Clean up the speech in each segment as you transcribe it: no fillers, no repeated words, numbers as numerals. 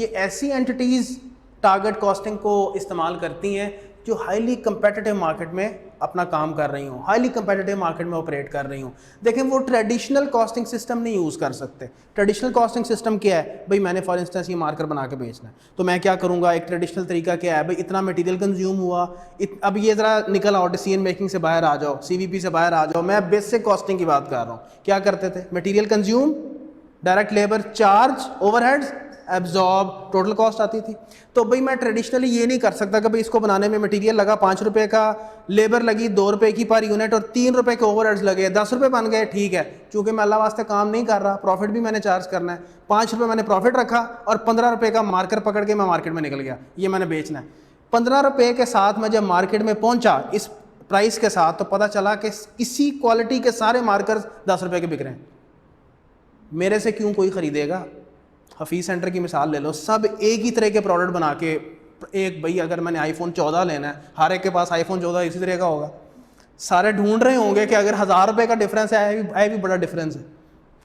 ये ऐसी entities target costing को इस्तेमाल करती हैं जो हाईली कंपेटिटिव मार्केट में अपना काम कर रही हूँ, हाईली कंपेटिटिव मार्केट में ऑपरेट कर रही हूँ। देखें, वो ट्रेडिशनल कॉस्टिंग सिस्टम नहीं यूज़ कर सकते। ट्रेडिशनल कॉस्टिंग सिस्टम क्या है भाई, मैंने फॉर इंस्टेंस ये मार्कर बना के बेचना है, तो मैं क्या करूँगा, एक ट्रेडिशनल तरीका क्या है भाई, इतना मटेरियल कंज्यूम हुआ, अब ये ज़रा निकल आओ, डिसीजन मेकिंग से बाहर आ जाओ, CVP से बाहर आ जाओ। मैं बेसिक कॉस्टिंग की बात कर रहा हूँ। क्या करते थे, material consume, direct labour charge, overheads, absorb, total cost आती थी। तो भाई मैं ट्रेडिशनली ये नहीं कर सकता कि भाई इसको बनाने में मटेरियल लगा 5 रुपए का, लेबर लगी 2 रुपए की पर यूनिट और 3 रुपए के ओवरहेड्स लगे, 10 रुपए बन गए, ठीक है। चूंकि मैं अल्लाह वास्ते काम नहीं कर रहा, प्रॉफिट भी मैंने चार्ज करना है, 5 रुपए मैंने प्रॉफिट रखा और 15 रुपए का मार्कर पकड़ के मैं मार्केट में निकल गया, ये मैंने बेचना है। 15 रुपए के साथ मैं जब मार्केट में पहुंचा इस प्राइस के साथ, तो पता चला कि इसी क्वालिटी के सारे मार्कर 10 रुपए के बिक रहे हैं। मेरे से क्यों कोई खरीदेगा? हफीज़ सेंटर की मिसाल ले लो, सब एक ही तरह के प्रोडक्ट बना के, एक भाई अगर मैंने iPhone 14 लेना है, हर एक के पास iPhone 14 इसी तरह का होगा, सारे ढूंढ रहे होंगे कि अगर 1000 रुपये का डिफरेंस है भी बड़ा डिफरेंस है,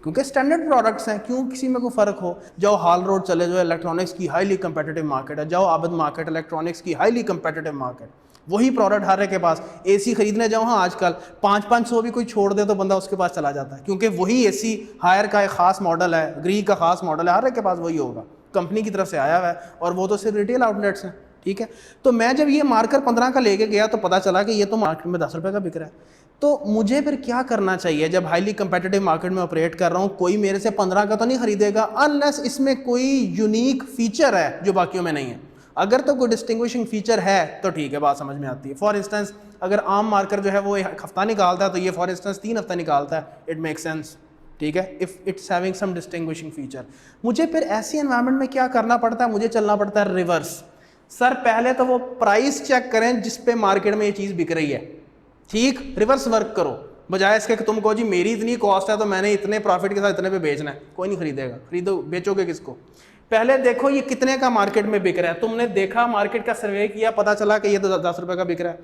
क्योंकि स्टैंडर्ड प्रोडक्ट्स हैं, क्यों किसी में कोई फ़र्क हो। जाओ हाल रोड चले जाओ, इलेक्ट्रॉनिक्स की हाईली कंपेटिटिव मार्केट है, जाओ आबद मार्केट, इलेक्ट्रॉनिक्स की हाईली कंपेटिटिव मार्केट, वही प्रोडक्ट हर एक के पास। AC खरीदने जाओ, हाँ आजकल 500 भी कोई छोड़ दे तो बंदा उसके पास चला जाता है, क्योंकि वही AC हायर का एक खास मॉडल है, ग्री का खास मॉडल है, हर एक के पास वही होगा, कंपनी की तरफ से आया हुआ है, और वो तो सिर्फ रिटेल आउटलेट्स हैं, ठीक है। तो मैं जब ये मार्कर 15 का लेके गया तो पता चला कि ये तो मार्केट में 10 रुपये का बिक रहा है। तो मुझे फिर क्या करना चाहिए जब हाईली कंपेटिटिव मार्केट में ऑपरेट कर रहा हूँ? कोई मेरे से 15 का तो नहीं खरीदेगा अनलेस इसमें कोई यूनिक फीचर है जो बाकियों में नहीं है। अगर तो कोई डिस्टिंग्विशिंग फीचर है तो ठीक है, बात समझ में आती है। फॉर इंस्टेंस अगर आम मार्कर जो है वो 1 हफ्ता निकालता है तो ये फॉर इंस्टेंस 3 हफ्ता निकालता है, इट मेक सेंस, ठीक है, if it's having some distinguishing feature. मुझे फिर ऐसी एनवायरनमेंट में क्या करना पड़ता है? मुझे चलना पड़ता है रिवर्स। सर पहले तो वो प्राइस चेक करें जिस पे मार्केट में ये चीज़ बिक रही है, ठीक, रिवर्स वर्क करो, बजाय इसके कि तुम कहो जी मेरी इतनी कॉस्ट है तो मैंने इतने प्रॉफिट के साथ इतने पे बेचना है। कोई नहीं खरीदेगा, खरीदो, बेचोगे किसको? पहले देखो ये कितने का मार्केट में बिक रहा है। तुमने देखा, मार्केट का सर्वे किया, पता चला कि ये तो 10 रुपए का बिक रहा है।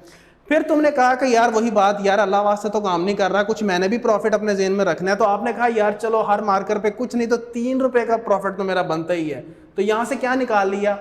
फिर तुमने कहा कि यार वही बात, यार अल्लाह वास्ते तो काम नहीं कर रहा, कुछ मैंने भी प्रॉफिट अपने जेन में रखना है। तो आपने कहा यार चलो हर मार्कर पे कुछ नहीं तो 3 रुपए का प्रॉफिट तो मेरा बनता ही है। तो यहां से क्या निकाल लिया?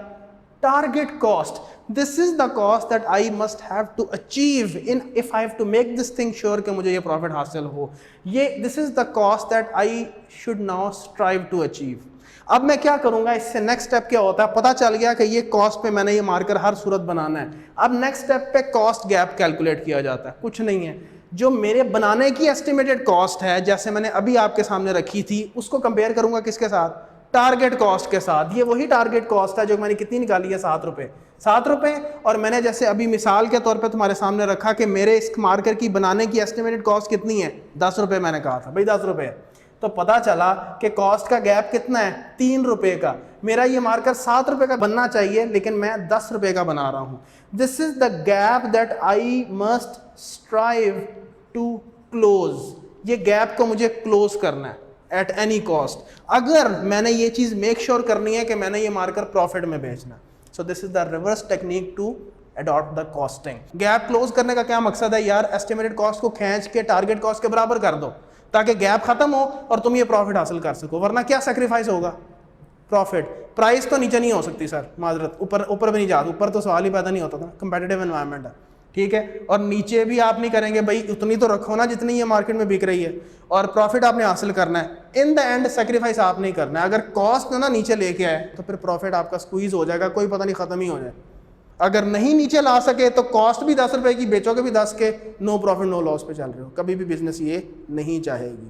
Target cost. This is the cost that I must have to achieve in if I have to make this thing sure कि मुझे ये प्रॉफिट हासिल हो। ये this is the cost that I should now strive to achieve. अब मैं क्या करूंगा, इससे नेक्स्ट स्टेप क्या होता है? पता चल गया कि ये कॉस्ट पे मैंने ये मार्कर हर सूरत बनाना है। अब नेक्स्ट स्टेप पे कॉस्ट गैप कैलकुलेट किया जाता है। कुछ नहीं है, जो मेरे बनाने की एस्टिमेटेड कॉस्ट है, जैसे मैंने अभी आपके सामने रखी थी, उसको कंपेयर करूंगा किसके साथ? टारगेट कॉस्ट के साथ। ये वही टारगेट कॉस्ट है जो मैंने कितनी निकाली है, 7 रुपए। 7 रुपए, और मैंने जैसे अभी मिसाल के तौर पे तुम्हारे सामने रखा कि मेरे इस मार्कर की बनाने की एस्टिमेटेड कॉस्ट कितनी है, 10 रुपए मैंने कहा था भाई, 10 रुपए। तो पता चला कि कॉस्ट का गैप कितना है, 3 रुपए का। मेरा ये मार्कर 7 रुपए का बनना चाहिए, लेकिन मैं 10 रुपए का बना रहा हूं। This is the gap that I must strive to close. ये गैप को मुझे क्लोज करना है एट एनी कॉस्ट, अगर मैंने ये चीज मेक श्योर करनी है कि मैंने ये मार्कर प्रॉफिट में बेचना। So this is the reverse technique to adopt the costing. Gap close करने का क्या मकसद है यार? एस्टिमेटेड कॉस्ट को खींच के टारगेट कॉस्ट के बराबर कर दो ताकि गैप खत्म हो और तुम ये प्रॉफिट हासिल कर सको। वरना क्या सेक्रीफाइस होगा? प्रॉफिट। प्राइस तो नीचे नहीं हो सकती सर, माजरत, ऊपर भी नहीं जाता, ऊपर तो सवाल ही पैदा नहीं होता था, कंपेटिटिव एनवायरनमेंट है, ठीक है। और नीचे भी आप नहीं करेंगे भाई, उतनी तो रखो ना जितनी ये मार्केट में बिक रही है, और प्रॉफिट आपने हासिल करना है। इन द एंड सेक्रीफाइस आप नहीं करना है। अगर कॉस्ट ना नीचे लेके आए तो फिर प्रॉफिट आपका स्क्वीज हो जाएगा, कोई पता नहीं खत्म ही हो जाए। अगर नहीं नीचे ला सके तो कॉस्ट भी 10 रुपए की, बेचोगे भी 10 के, नो प्रॉफिट नो लॉस पे चल रहे हो, कभी भी बिजनेस ये नहीं चाहेगी।